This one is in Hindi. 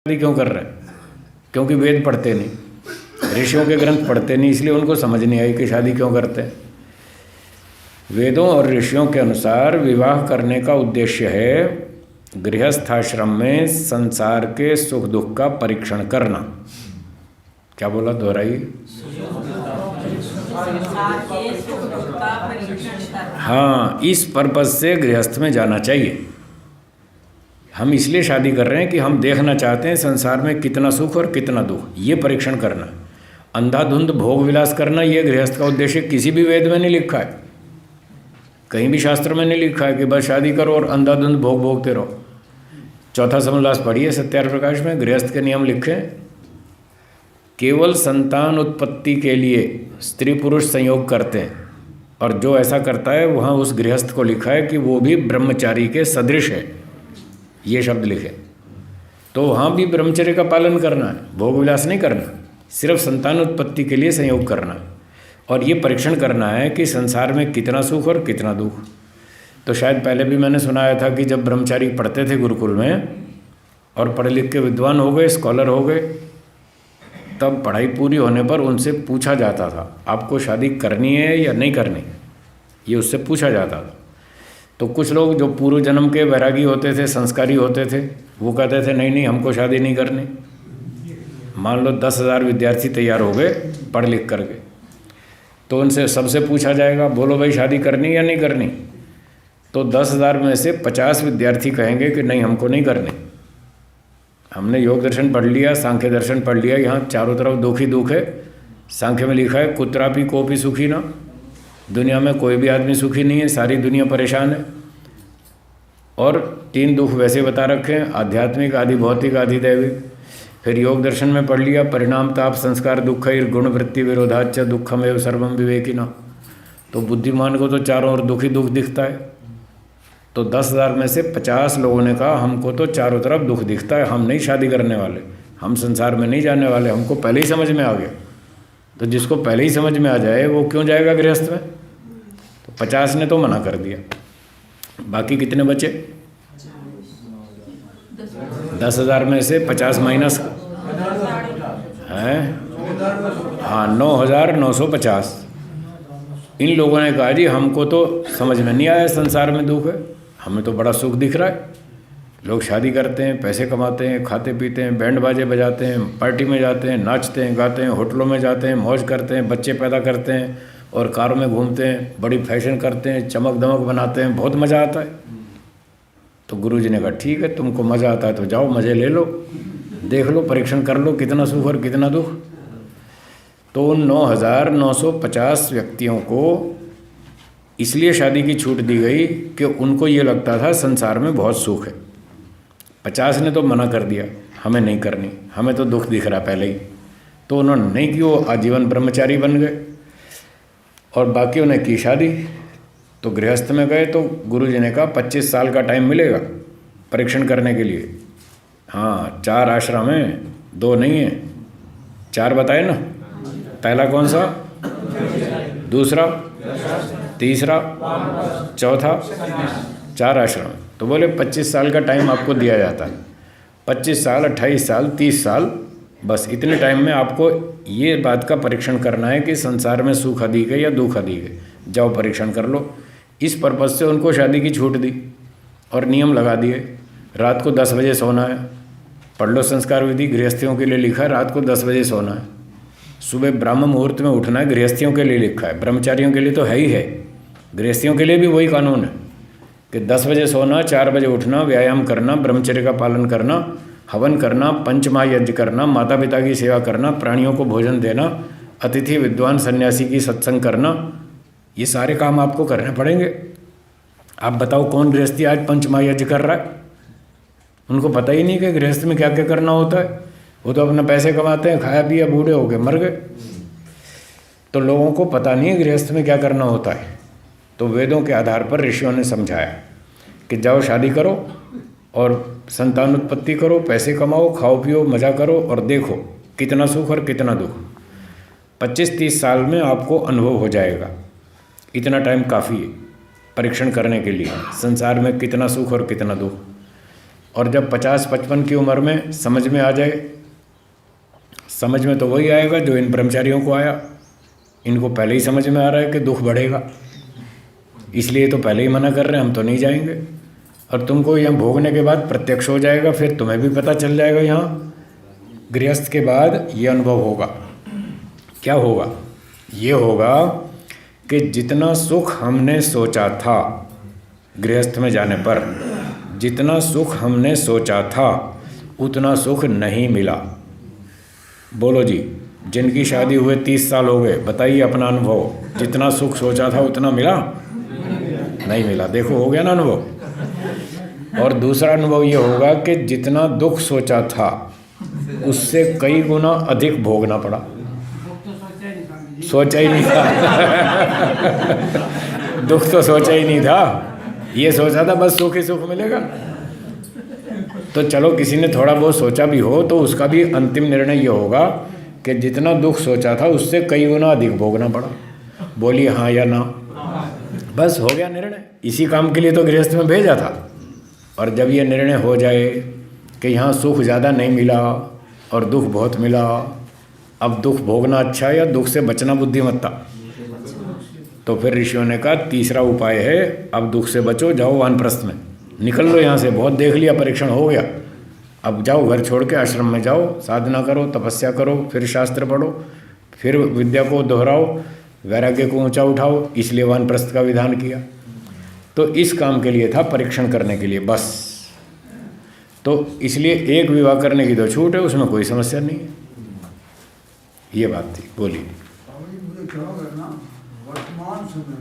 शादी क्यों कर रहे हैं? क्योंकि वेद पढ़ते नहीं, ऋषियों के ग्रंथ पढ़ते नहीं, इसलिए उनको समझ नहीं आई कि शादी क्यों करते हैं। वेदों और ऋषियों के अनुसार विवाह करने का उद्देश्य है गृहस्थाश्रम में संसार के सुख दुख का परीक्षण करना। क्या बोला, दोहराइए। हाँ, इस पर्पज से गृहस्थ में जाना चाहिए। हम इसलिए शादी कर रहे हैं कि हम देखना चाहते हैं संसार में कितना सुख और कितना दुख, ये परीक्षण करना। अंधाधुंध भोग विलास करना ये गृहस्थ का उद्देश्य किसी भी वेद में नहीं लिखा है, कहीं भी शास्त्र में नहीं लिखा है कि बस शादी करो और अंधाधुंध भोग भोगते रहो। चौथा समोल्लास पढ़िए सत्यार्थ प्रकाश में, गृहस्थ के नियम लिखे। केवल संतान उत्पत्ति के लिए स्त्री पुरुष संयोग करते हैं, और जो ऐसा करता है वहाँ उस गृहस्थ को लिखा है कि वो भी ब्रह्मचारी के सदृश है, ये शब्द लिखे। तो वहाँ भी ब्रह्मचर्य का पालन करना है, भोग विलास नहीं करना, सिर्फ संतान उत्पत्ति के लिए संयोग करना है। और ये परीक्षण करना है कि संसार में कितना सुख और कितना दुख। तो शायद पहले भी मैंने सुनाया था कि जब ब्रह्मचारी पढ़ते थे गुरुकुल में और पढ़े लिख के विद्वान हो गए, स्कॉलर हो गए, तब पढ़ाई पूरी होने पर उनसे पूछा जाता था आपको शादी करनी है या नहीं करनी, ये उससे पूछा जाता था। तो कुछ लोग जो पूर्व जन्म के वैरागी होते थे, संस्कारी होते थे, वो कहते थे नहीं नहीं हमको शादी नहीं करनी। मान लो 10,000 विद्यार्थी तैयार हो गए पढ़ लिख करके, तो उनसे सबसे पूछा जाएगा बोलो भाई शादी करनी या नहीं करनी, तो 10,000 में से 50 विद्यार्थी कहेंगे कि नहीं हमको नहीं करनी। हमने योग दर्शन पढ़ लिया, सांख्य दर्शन पढ़ लिया, यहाँ चारों तरफ दुख ही दुख है। सांख्य में लिखा है कुत्रापि कोपि सुखी ना, दुनिया में कोई भी आदमी सुखी नहीं है, सारी दुनिया परेशान है। और 3 दुख वैसे बता रखे हैं, आध्यात्मिक, आदि भौतिक, आदि दैविक। फिर योग दर्शन में पढ़ लिया परिणाम ताप संस्कार दुख गुण वृत्ति विरोधाच दुखमेव सर्वम विवेकिना। तो बुद्धिमान को तो चारों ओर दुख ही दुख दिखता है। तो 10,000 में से 50 लोगों ने कहा हमको तो चारों तरफ दुख दिखता है, हम नहीं शादी करने वाले, हम संसार में नहीं जाने वाले, हमको पहले ही समझ में आ गया। तो जिसको पहले ही समझ में आ जाए वो क्यों जाएगा गृहस्थ में? तो 50 ने तो मना कर दिया। बाकी कितने बचे? 10,000 में से 50 माइनस हैं, हाँ 9,950। इन लोगों ने कहा जी हमको तो समझ में नहीं आया संसार में दुख है, हमें तो बड़ा सुख दिख रहा है। लोग शादी करते हैं, पैसे कमाते हैं, खाते पीते हैं, बैंड बाजे बजाते हैं, पार्टी में जाते हैं, नाचते हैं, गाते हैं, होटलों में जाते हैं, मौज करते हैं, बच्चे पैदा करते हैं और कारों में घूमते हैं, बड़ी फैशन करते हैं, चमक दमक बनाते हैं, बहुत मज़ा आता है। तो गुरुजी ने कहा ठीक है तुमको मज़ा आता है तो जाओ मज़े ले लो, देख लो, परीक्षण कर लो कितना सुख और कितना दुख। तो उन 9,950 व्यक्तियों को इसलिए शादी की छूट दी गई कि उनको ये लगता था संसार में बहुत सुख है। 50 ने तो मना कर दिया हमें नहीं करनी, हमें तो दुख दिख रहा पहले ही। तो उन्होंने नहीं की, वो आजीवन ब्रह्मचारी बन गए और बाकियों ने की शादी। तो गृहस्थ में गए तो गुरुजी ने कहा 25 साल का टाइम मिलेगा परीक्षण करने के लिए। हाँ 4 आश्रम हैं, 2 नहीं है, 4 बताए ना। पहला कौन सा, दूसरा, तीसरा, चौथा, 4 आश्रम। तो बोले 25 साल का टाइम आपको दिया जाता है। 25 साल, 28 साल, 30 साल, बस इतने टाइम में आपको ये बात का परीक्षण करना है कि संसार में सुख अधिक है या दुख अधिक है, जाओ परीक्षण कर लो। इस पर्पज़ से उनको शादी की छूट दी और नियम लगा दिए। रात को 10 बजे सोना है, पढ़ लो संस्कार विधि, गृहस्थियों के लिए लिखा है रात को 10 बजे सोना है। सुबह ब्राह्म मुहूर्त में उठना है, गृहस्थियों के लिए लिखा है, ब्रह्मचारियों के लिए तो है ही है, गृहस्थियों के लिए भी वही कानून है कि 10 बजे सोना, 4 बजे उठना, व्यायाम करना, ब्रह्मचर्य का पालन करना, हवन करना, पंचमहायज्ञ करना, माता पिता की सेवा करना, प्राणियों को भोजन देना, अतिथि विद्वान सन्यासी की सत्संग करना, ये सारे काम आपको करने पड़ेंगे। आप बताओ कौन गृहस्थी आज पंचमहायज्ञ कर रहा है? उनको पता ही नहीं कि गृहस्थ में क्या क्या करना होता है। वो तो अपना पैसे कमाते हैं, खाया पिया, बूढ़े हो गए, मर गए। तो लोगों को पता नहीं है गृहस्थ में क्या करना होता है। तो वेदों के आधार पर ऋषियों ने समझाया कि जाओ शादी करो और संतान उत्पत्ति करो, पैसे कमाओ, खाओ पियो, मज़ा करो और देखो कितना सुख और कितना दुख। 25-30 साल में आपको अनुभव हो जाएगा। इतना टाइम काफ़ी है परीक्षण करने के लिए संसार में कितना सुख और कितना दुख। और जब 50-55 की उम्र में समझ में आ जाए, समझ में तो वही आएगा जो इन ब्रह्मचारियों को आया। इनको पहले ही समझ में आ रहा है कि दुख बढ़ेगा, इसलिए तो पहले ही मना कर रहे हैं, हम तो नहीं जाएंगे। और तुमको यहाँ भोगने के बाद प्रत्यक्ष हो जाएगा, फिर तुम्हें भी पता चल जाएगा। यहाँ गृहस्थ के बाद ये अनुभव होगा। क्या होगा? ये होगा कि जितना सुख हमने सोचा था, गृहस्थ में जाने पर जितना सुख हमने सोचा था उतना सुख नहीं मिला। बोलो जी, जिनकी शादी हुए 30 साल हो गए, बताइए अपना अनुभव। जितना सुख सोचा था उतना मिला? नहीं मिला। देखो, हो गया ना अनुभव। और दूसरा अनुभव ये होगा कि जितना दुख सोचा था उससे कई गुना अधिक भोगना पड़ा। सोचा ही नहीं था। दुख तो सोचा ही नहीं था, ये सोचा था बस सुख ही सुख मिलेगा। तो चलो, किसी ने थोड़ा बहुत सोचा भी हो तो उसका भी अंतिम निर्णय ये होगा कि जितना दुख सोचा था उससे कई गुना अधिक भोगना पड़ा। बोलिए हाँ या ना। बस हो गया निर्णय। इसी काम के लिए तो गृहस्थ में भेजा था। और जब ये निर्णय हो जाए कि यहाँ सुख ज़्यादा नहीं मिला और दुख बहुत मिला, अब दुख भोगना अच्छा है या दुख से बचना बुद्धिमत्ता? तो फिर ऋषियों ने कहा तीसरा उपाय है, अब दुख से बचो, जाओ वानप्रस्थ में, निकल लो यहाँ से। बहुत देख लिया, परीक्षण हो गया, अब जाओ घर छोड़ के आश्रम में जाओ, साधना करो, तपस्या करो, फिर शास्त्र पढ़ो, फिर विद्या को दोहराओ, वैराग्य को ऊंचा उठाओ। इसलिए वानप्रस्थ का विधान किया। तो इस काम के लिए था, परीक्षण करने के लिए बस। तो इसलिए एक विवाह करने की तो छूट है, उसमें कोई समस्या नहीं है। ये बात थी। बोलिए। वर्तमान समय